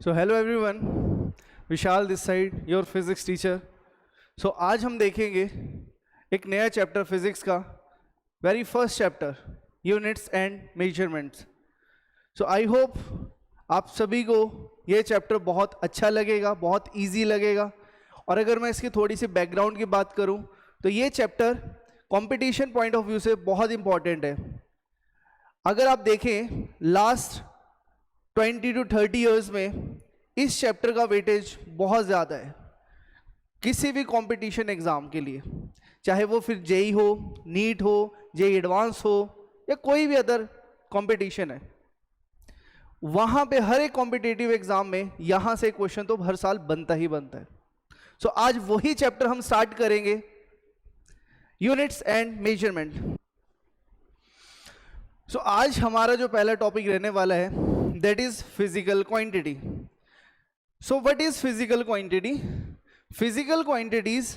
So hello everyone, Vishal this side your physics teacher. So आज हम देखेंगे एक नया चैप्टर फिजिक्स का, very first chapter, units and measurements. So I hope आप सभी को ये चैप्टर बहुत अच्छा लगेगा, बहुत इजी लगेगा। और अगर मैं इसकी थोड़ी सी बैकग्राउंड की बात करूं तो ये chapter competition point of view से बहुत इंपॉर्टेंट है। अगर आप देखें लास्ट 20 to 30 ईयर्स में इस चैप्टर का वेटेज बहुत ज़्यादा है किसी भी कंपटीशन एग्ज़ाम के लिए, चाहे वो फिर जेई हो, नीट हो, जेई एडवांस हो या कोई भी अदर कंपटीशन है। वहाँ पे हर एक कॉम्पिटिटिव एग्ज़ाम में यहाँ से क्वेश्चन तो हर साल बनता ही बनता है। सो आज वही चैप्टर हम स्टार्ट करेंगे, यूनिट्स एंड मेजरमेंट। सो आज हमारा जो पहला टॉपिक रहने वाला है that is physical quantity. So what is physical quantity? Physical quantities,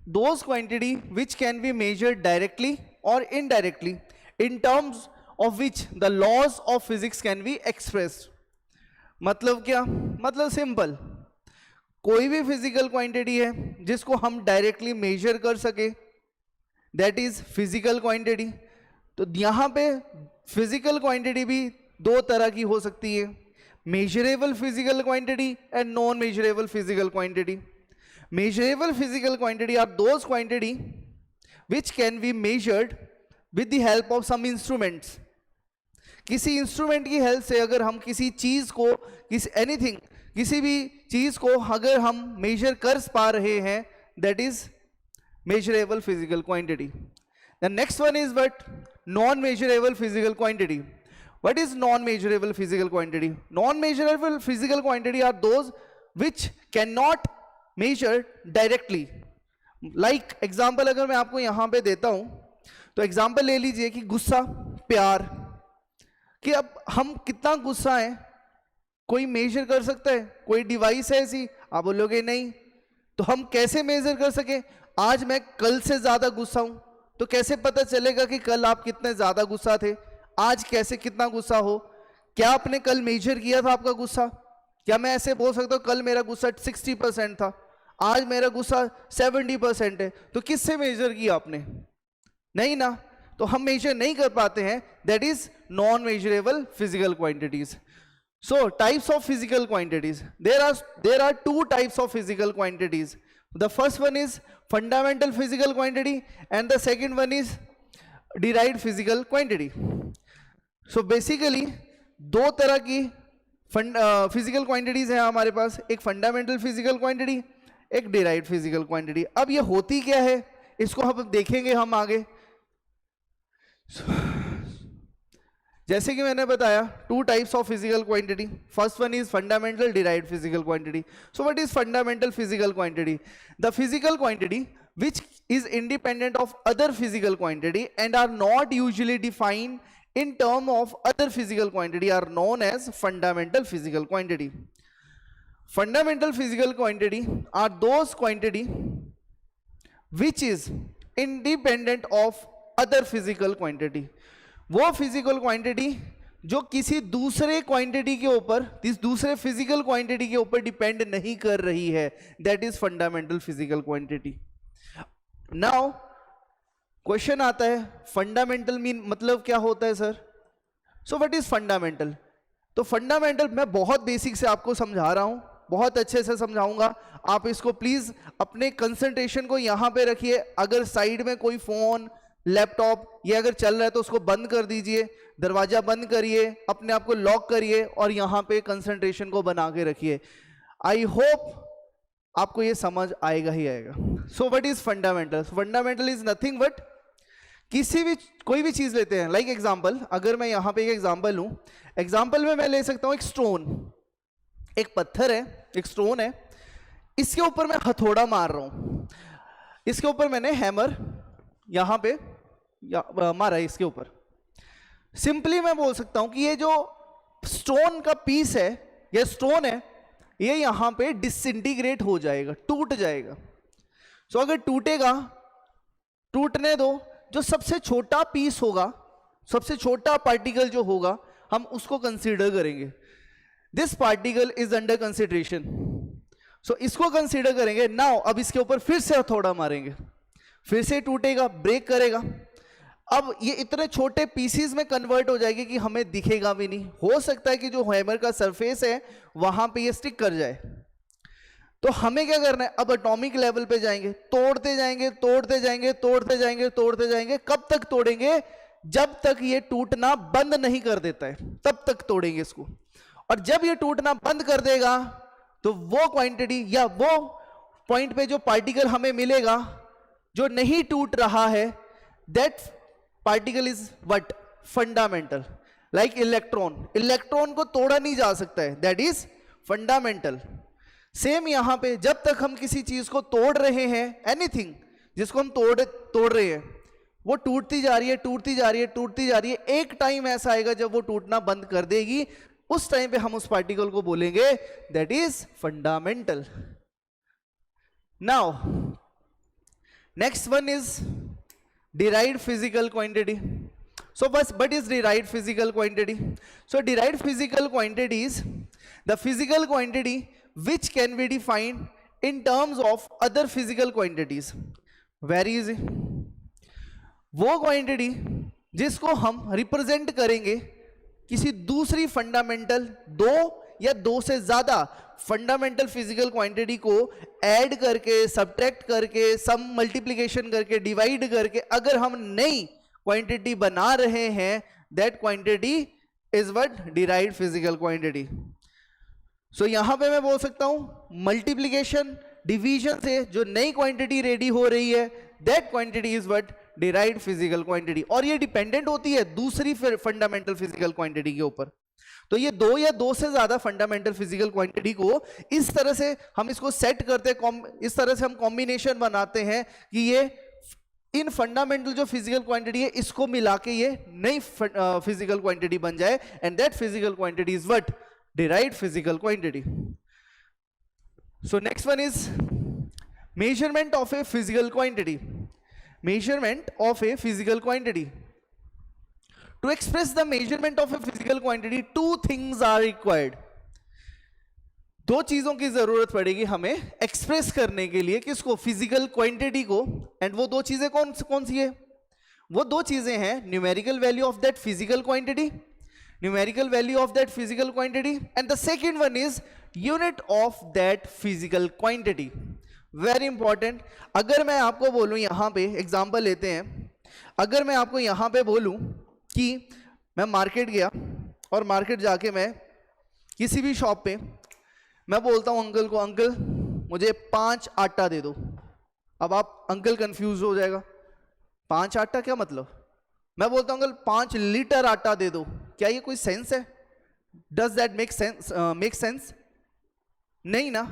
those quantity which can be measured directly or indirectly in terms of which the laws of physics can be expressed. मतलब क्या? मतलब simple, कोई भी physical quantity है जिसको हम directly measure कर सके, दैट इज फिजिकल क्वांटिटी। तो यहाँ पे फिजिकल क्वांटिटी भी दो तरह की हो सकती है, measurable physical quantity and non measurable physical quantity. Measurable physical quantity are those quantity which can be measured with the help of some instruments. किसी इंस्ट्रूमेंट की हेल्प से अगर हम किसी चीज को, किसी भी चीज को अगर हम मेजर कर पा रहे हैं, that is measurable physical quantity. The next one is what? Non measurable physical quantity. What is non-measurable physical quantity? Non-measurable physical quantity are those which cannot measure directly. Like example अगर मैं आपको यहाँ पे देता हूँ तो example ले लीजिए कि गुस्सा, प्यार, कि अब हम कितना गुस्सा है कोई मेजर कर सकता है? कोई डिवाइस है ऐसी? आप बोलोगे नहीं। तो हम कैसे मेजर कर सके? आज मैं कल से ज्यादा गुस्सा हूँ, तो कैसे पता चलेगा कि कल आप कितने ज्यादा गुस्सा थे? आज कैसे कितना गुस्सा हो? क्या आपने कल मेजर किया था आपका गुस्सा? क्या मैं ऐसे बोल सकता हूँ कल मेरा गुस्सा 60% था, आज मेरा गुस्सा 70% है? तो किससे मेजर किया आपने? नहीं ना। तो हम मेजर नहीं कर पाते हैं, that is non measurable physical quantities. So types of physical quantities, there are two types of physical quantities. The first one is fundamental physical quantity and the second one is derived physical quantity. So basically दो तरह की physical quantities हैं हमारे पास, एक fundamental physical quantity, एक derived physical quantity. अब ये होती क्या है इसको हम देखेंगे हम आगे। जैसे कि मैंने बताया, to types of physical quantity, first one is fundamental derived physical quantity. So what is fundamental physical quantity? The physical quantity which is independent of other physical quantity and are not usually defined in term of other physical quantity are known as fundamental physical quantity. Fundamental physical quantity are those quantity which is independent of other physical quantity. वो physical quantity जो किसी दूसरे quantity के ऊपर, इस दूसरे physical quantity के ऊपर डिपेंड नहीं कर रही है, that is fundamental physical quantity. Now question आता है, फंडामेंटल मीन मतलब क्या होता है sir? So what is fundamental? तो फंडामेंटल मैं बहुत बेसिक से आपको समझा रहा हूं, बहुत अच्छे से समझाऊंगा। आप इसको प्लीज अपने कंसंट्रेशन को यहां पे रखिए। अगर साइड में कोई फोन, लैपटॉप ये अगर चल रहा है तो उसको बंद कर दीजिए, दरवाजा बंद करिए, अपने आप को लॉक करिए और यहां पे कंसंट्रेशन को बना के रखिए। आई होप आपको ये समझ आएगा ही आएगा। So what is fundamental? Fundamental is nothing but, किसी भी कोई भी चीज लेते हैं, लाइक एग्जांपल, अगर मैं यहां पे एक एग्जांपल लूं, एग्जांपल में मैं ले सकता हूं एक स्टोन, एक पत्थर है, एक स्टोन है, इसके ऊपर मैं हथौड़ा मार रहा हूं, इसके ऊपर मैंने हैमर यहां पे मारा है इसके ऊपर। सिंपली मैं बोल सकता हूं कि ये जो स्टोन का पीस है, ये स्टोन है, ये यहां पे डिसइंटीग्रेट हो जाएगा, टूट जाएगा। सो अगर टूटेगा, टूटने दो, जो सबसे छोटा पीस होगा, सबसे छोटा पार्टिकल जो होगा, हम उसको कंसीडर करेंगे। This particle is under consideration. So इसको कंसीडर करेंगे नाउ। अब इसके ऊपर फिर से थोड़ा मारेंगे, फिर से टूटेगा, ब्रेक करेगा। अब ये इतने छोटे पीसीज में कन्वर्ट हो जाएगी कि हमें दिखेगा भी नहीं। हो सकता है कि जो हैमर का सरफेस है वहां पे ये स्टिक कर जाए। तो हमें क्या करना है, अब एटॉमिक लेवल पे जाएंगे, तोड़ते जाएंगे तोड़ते जाएंगे तोड़ते जाएंगे तोड़ते जाएंगे। कब तक तोड़ेंगे? जब तक ये टूटना बंद नहीं कर देता है, तब तक तोड़ेंगे इसको। और जब ये टूटना बंद कर देगा तो वो क्वांटिटी या वो पॉइंट पे जो पार्टिकल हमें मिलेगा जो नहीं टूट रहा है, that particle is what? Fundamental. Like electron, electron को तोड़ा नहीं जा सकता है, दैट इज फंडामेंटल। सेम यहां पे जब तक हम किसी चीज को तोड़ रहे हैं, एनीथिंग जिसको हम तोड़ रहे हैं, वो टूटती जा रही है टूटती जा रही है टूटती जा रही है। एक टाइम ऐसा आएगा जब वो टूटना बंद कर देगी। उस टाइम पे हम उस पार्टिकल को बोलेंगे that is fundamental. Now next one is derived physical quantity. So what is derived physical quantity? So derived physical quantity is the physical quantity which can be defined in terms of other physical quantities. Very easy. वो quantity जिसको हम represent करेंगे किसी दूसरी fundamental, दो या दो से ज्यादा फंडामेंटल फिजिकल क्वांटिटी को ऐड करके, सब्ट्रैक्ट करके, सम मल्टीप्लिकेशन करके, डिवाइड करके अगर हम नई क्वांटिटी बना रहे हैं, that quantity is what? Derived physical quantity. So यहां पे मैं बोल सकता हूं मल्टीप्लिकेशन, डिवीजन से जो नई क्वांटिटी रेडी हो रही है, that quantity is what? Derived physical quantity. और ये डिपेंडेंट होती है दूसरी फंडामेंटल फिजिकल क्वांटिटी के ऊपर। तो ये दो या दो से ज्यादा फंडामेंटल फिजिकल क्वांटिटी को इस तरह से हम इसको सेट करते हैं, इस तरह से हम कॉम्बिनेशन बनाते हैं कि ये इन फंडामेंटल जो फिजिकल क्वांटिटी है इसको मिला के ये नई फिजिकल क्वांटिटी बन जाए, and that physical quantity is what? Derived physical quantity. So next one is measurement of a physical quantity. Measurement of a physical quantity. To express the measurement of a physical quantity, two things are required. दो चीजों की जरूरत पड़ेगी हमें express करने के लिए, किसको? फिजिकल क्वांटिटी को। एंड वो दो चीजें कौन सी है? वो दो चीजें हैं numerical value of that physical quantity, numerical value of that physical quantity, and the second one is unit of that physical quantity. Very important. अगर मैं आपको बोलूं, यहां पे एग्जांपल लेते हैं, अगर मैं आपको यहां पे बोलूं कि मैं मार्केट गया और मार्केट जाके मैं किसी भी शॉप पे मैं बोलता हूं अंकल को, अंकल मुझे 5 आटा दे दो। अब आप अंकल कंफ्यूज हो जाएगा, 5 आटा क्या मतलब? मैं बोलता हूं अंकल 5 लीटर आटा दे दो। क्या ये कोई सेंस है? Does that make sense? नहीं ना।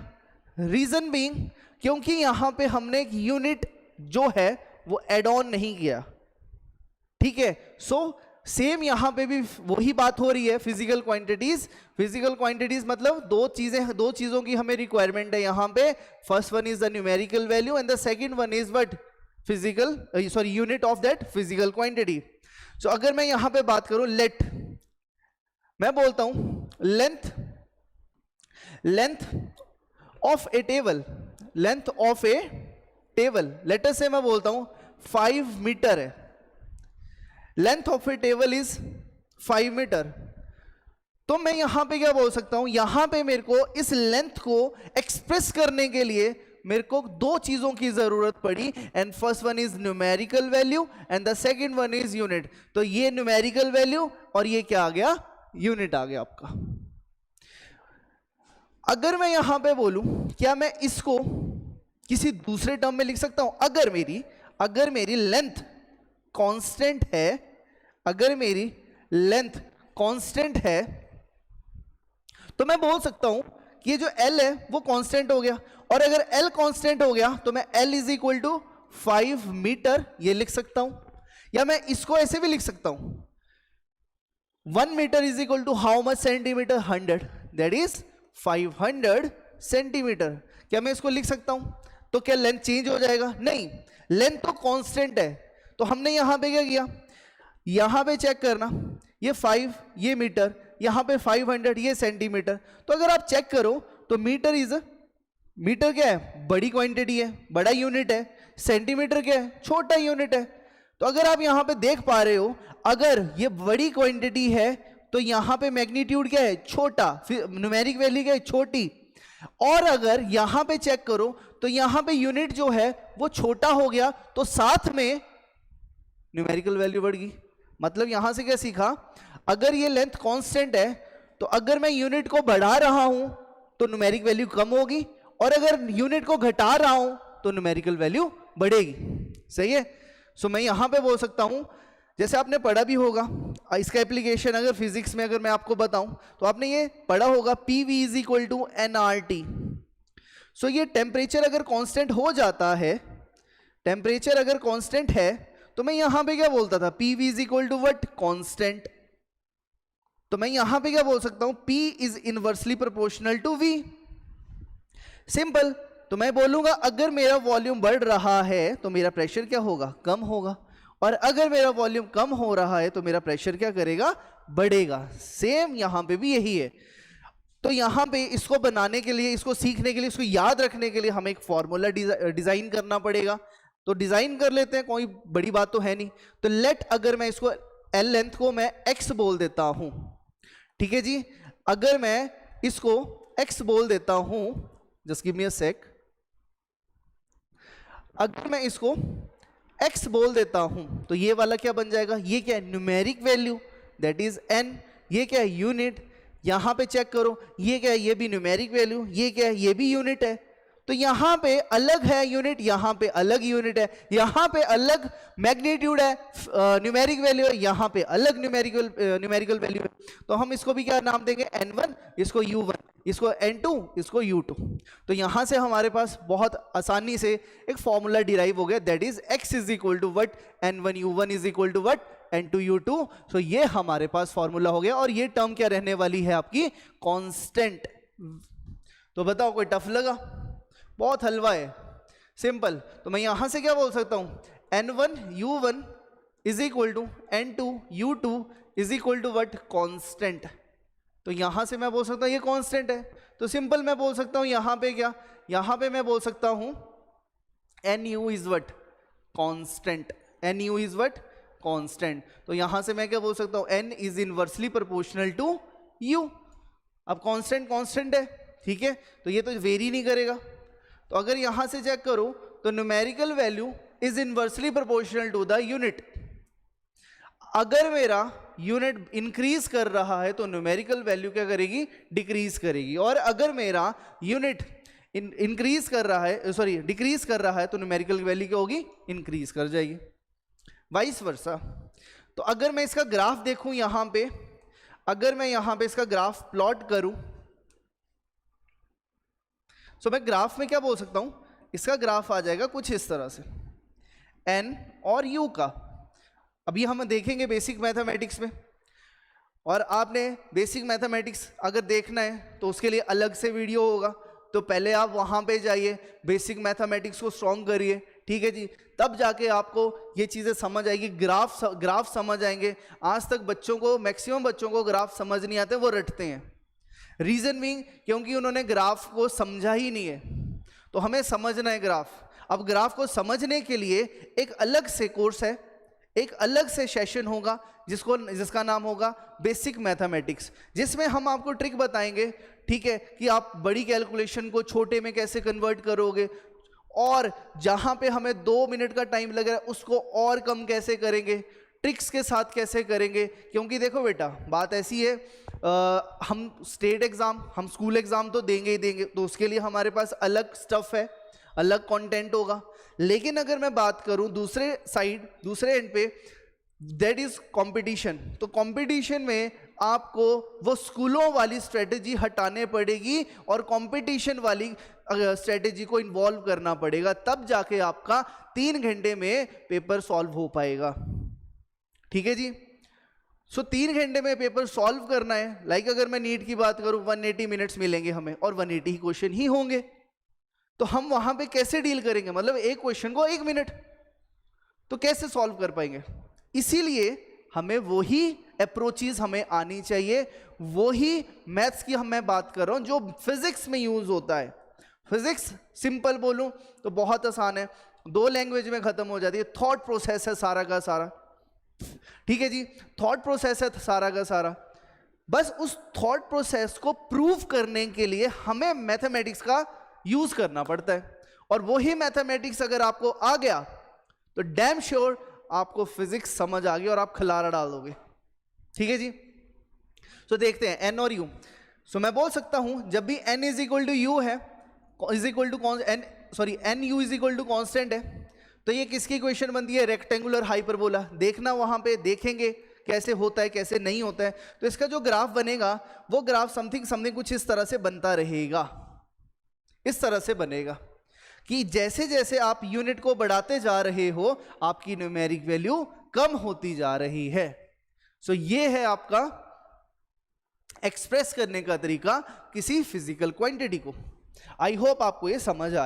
रीजन बीइंग क्योंकि यहां पे हमने एक यूनिट जो है वो एड ऑन नहीं किया। ठीक है। सो सेम यहां पे भी वही बात हो रही है। फिजिकल क्वांटिटीज, फिजिकल क्वांटिटीज मतलब दो चीजों की हमें रिक्वायरमेंट है यहां पे। First one is the numerical value and the second one is what? Physical unit of that physical quantity. So अगर मैं यहां पे बात करूं लेट, मैं बोलता हूं length of a table, length of a table, later से मैं बोलता हूं 5 मीटर है। Length of a table is 5 metre. तो मैं यहां पे क्या बोल सकता हूं? यहां पे मेरे को इस लेंथ को एक्सप्रेस करने के लिए मेरे को दो चीजों की जरूरत पड़ी, and first one is numerical value and the second one is unit. तो ये न्यूमेरिकल वैल्यू और ये क्या आ गया? यूनिट आ गया आपका। अगर मैं यहां पे बोलूं, क्या मैं इसको किसी दूसरे टर्म में लिख सकता हूं? अगर मेरी लेंथ कांस्टेंट है, अगर मेरी लेंथ कांस्टेंट है तो मैं बोल सकता हूं कि ये जो L है वो कांस्टेंट हो गया। और अगर L कांस्टेंट हो गया तो मैं L is equal to 5 metre ये लिख सकता हूं। या मैं इसको ऐसे भी लिख सकता हूं, 1 metre is equal to how much centimetre? 100, that is 500 centimetre. क्या मैं इसको लिख सकता हूं? तो क्या लेंथ चेंज हो जाएगा? नहीं, लेंथ तो कांस्टेंट है। तो हमने यहां पे क्या किया? यहां पे चेक करना, ये 5 ये मीटर, यहाँ पे 500, ये सेंटीमीटर। तो अगर आप चेक करो तो मीटर क्या है, बड़ी क्वांटिटी है, बड़ा यूनिट है। सेंटीमीटर क्या है, छोटा यूनिट है। तो अगर आप यहाँ पे देख पा रहे हो, अगर ये बड़ी क्वांटिटी है तो यहाँ पे मैग्नीट्यूड क्या है, छोटा, न्यूमेरिक वैल्यू क्या है, छोटी। और अगर यहाँ पे चेक करो तो यहाँ पे यूनिट जो है वो छोटा हो गया, तो साथ में न्यूमेरिकल वैल्यू बढ़ गई। मतलब यहां से क्या सीखा, अगर ये लेंथ कांस्टेंट है तो अगर मैं यूनिट को बढ़ा रहा हूं तो न्यूमेरिक वैल्यू कम होगी, और अगर यूनिट को घटा रहा हूं तो न्यूमेरिकल वैल्यू बढ़ेगी। सही है। सो मैं यहां पे बोल सकता हूं, जैसे आपने पढ़ा भी होगा इसका एप्लीकेशन, अगर फिजिक्स में अगर मैं आपको बताऊं तो आपने ये पढ़ा होगा, PV is equal to nRT। So ये टेम्परेचर अगर कांस्टेंट हो जाता है, टेम्परेचर अगर कांस्टेंट है तो मैं यहां पे क्या बोलता था, PV is equal to what, constant. तो मैं यहां पे क्या बोल सकता हूं, P is inversely proportional to V। Simple. तो मैं बोलूंगा अगर मेरा वॉल्यूम बढ़ रहा है तो मेरा प्रेशर क्या होगा, कम होगा, और अगर मेरा वॉल्यूम कम हो रहा है तो मेरा प्रेशर क्या करेगा, बढ़ेगा। सेम यहां पे भी यही है। तो यहां पे इसको बनाने के लिए, इसको सीखने के लिए, इसको याद रखने के लिए हमें एक फॉर्मूला डिजाइन करना पड़ेगा। तो डिजाइन कर लेते हैं, कोई बड़ी बात तो है नहीं। तो लेट, अगर मैं इसको L लेंथ को मैं x बोल देता हूं, ठीक है जी। अगर मैं इसको x बोल देता हूं, जस्ट गिव मी अ सेक, अगर मैं इसको x बोल देता हूं तो ये वाला क्या बन जाएगा, ये क्या है, numeric value, that is n। ये क्या है, यूनिट। यहां पे चेक करो, ये क्या है, ये भी न्यूमेरिक वैल्यू, ये क्या है, ये भी यूनिट है। तो यहां पे अलग है यूनिट, यहां पे अलग यूनिट है, यहां पे अलग मैग्नीट्यूड है, न्यूमेरिक वैल्यू है, यहां पे अलग न्यूमेरिकल वैल्यू है। तो हम इसको भी क्या नाम देंगे, n1, इसको u1, इसको n2, इसको u2। तो यहां से हमारे पास बहुत आसानी से एक फॉर्मूला डिराइव हो गया, that is x is equal to what, n1 u1 is equal to what, n2 u2। So ये हमारे पास फॉर्मूला हो गया, और ये टर्म क्या रहने वाली है आपकी, कांस्टेंट। तो बताओ, कोई टफ लगा, बहुत हलवा है, सिंपल। तो मैं यहां से क्या बोल सकता हूं, n1 u1 is equal to n2 u2 is equal to what, constant. तो यहां से मैं बोल सकता हूं ये कांस्टेंट है। तो सिंपल मैं बोल सकता हूं यहां पे क्या, यहां पे मैं बोल सकता हूं nu is what, constant, nu is what, constant. तो यहां से मैं क्या बोल सकता हूं, n is inversely proportional to u। अब कांस्टेंट कांस्टेंट है, ठीक है, तो ये तो वेरी नहीं करेगा। तो अगर यहां से चेक करो तो numerical value is inversely proportional to the unit. अगर मेरा यूनिट इंक्रीज कर रहा है तो न्यूमेरिकल वैल्यू क्या करेगी, डिक्रीज करेगी। और अगर मेरा यूनिट इंक्रीज कर रहा है, सॉरी डिक्रीज कर रहा है, तो न्यूमेरिकल वैल्यू क्या होगी, इंक्रीज कर जाएगी, वाइस वर्सा। तो अगर मैं इसका ग्राफ देखूं यहां पे, अगर मैं यहां पे इसका ग्राफ प्लॉट करूं, तो मैं ग्राफ में क्या बोल सकता हूं, इसका ग्राफ आ जाएगा कुछ इस तरह से, n और u का। अभी हम देखेंगे बेसिक मैथमेटिक्स में, और आपने बेसिक मैथमेटिक्स अगर देखना है तो उसके लिए अलग से वीडियो होगा। तो पहले आप वहां पे जाइए, बेसिक मैथमेटिक्स को स्ट्रॉन्ग करिए, ठीक है जी, तब जाके आपको ये चीज़ें समझ आएगी, ग्राफ समझ आएंगे। आज तक बच्चों को, मैक्सिमम बच्चों को ग्राफ समझ नहीं आते, वो रटते हैं। रीजन बीइंग क्योंकि उन्होंने ग्राफ को समझा ही नहीं है। तो हमें समझना है ग्राफ। अब ग्राफ को समझने के लिए एक अलग से कोर्स है, एक अलग से सेशन होगा जिसका नाम होगा बेसिक मैथमेटिक्स, जिसमें हम आपको ट्रिक बताएंगे, ठीक है, कि आप बड़ी कैलकुलेशन को छोटे में कैसे कन्वर्ट करोगे, और जहां पे हमें 2 मिनट का टाइम लग रहा है उसको और कम कैसे करेंगे, ट्रिक्स के साथ कैसे करेंगे। क्योंकि देखो बेटा, बात ऐसी है, हम स्टेट एग्जाम, हम स्कूल एग्जाम तो देंगे ही देंगे, तो उसके लिए हमारे पास अलग स्टफ है, अलग कंटेंट होगा। लेकिन अगर मैं बात करूं दूसरे साइड, दूसरे एंड पे, दैट इज कंपटीशन। तो कंपटीशन में आपको वो स्कूलों वाली स्ट्रेटेजी हटाने पड़ेगी और कंपटीशन वाली स्ट्रेटेजी को इन्वॉल्व करना पड़ेगा, तब जाके आपका 3 घंटे में पेपर सॉल्व हो पाएगा, ठीक है जी। सो 3 घंटे में पेपर सॉल्व करना है। लाइक अगर मैं नीट की बात करूं, 180 मिनट्स मिलेंगे हमें, और 180 ही क्वेश्चन ही होंगे। तो हम वहां पे कैसे डील करेंगे, मतलब एक क्वेश्चन को 1 मिनट, तो कैसे सॉल्व कर पाएंगे। इसीलिए हमें वही अप्रोचेस हमें आनी चाहिए, वही मैथ्स की मैं बात कर रहा हूं जो फिजिक्स में यूज होता है। फिजिक्स सिंपल बोलूं तो बहुत आसान है, 2 लैंग्वेज में खत्म हो जाती है। थॉट प्रोसेस है सारा का सारा, ठीक है जी, थॉट प्रोसेस है सारा का सारा। बस उस थॉट प्रोसेस को प्रूव करने के लिए हमें मैथमेटिक्स का यूज करना पड़ता है, और वही मैथमेटिक्स अगर आपको आ गया तो डैम श्योर आपको फिजिक्स समझ आ गई और आप खलारा डाल दोगे, ठीक है जी। तो देखते हैं एन और यू। सो मैं बोल सकता हूं जब भी n is equal to u है, is equal to n u is equal to constant है, तो ये किसकी इक्वेशन बनती है? Rectangular hyperbola. देखना वहां पे देखेंगे कैसे होता है कैसे नहीं होता है। तो इसका जो ग्राफ बनेगा वो ग्राफ समथिंग कुछ इस तरह से बनता रहेगा, इस तरह से बनेगा कि जैसे जैसे आप यूनिट को बढ़ाते जा रहे हो आपकी न्यूमेरिक वैल्यू कम होती जा रही है। सो ये है आपका एक्सप्रेस करने का तरीका किसी फिजिकल क्वांटिटी को। आई होप आपको ये समझ आया।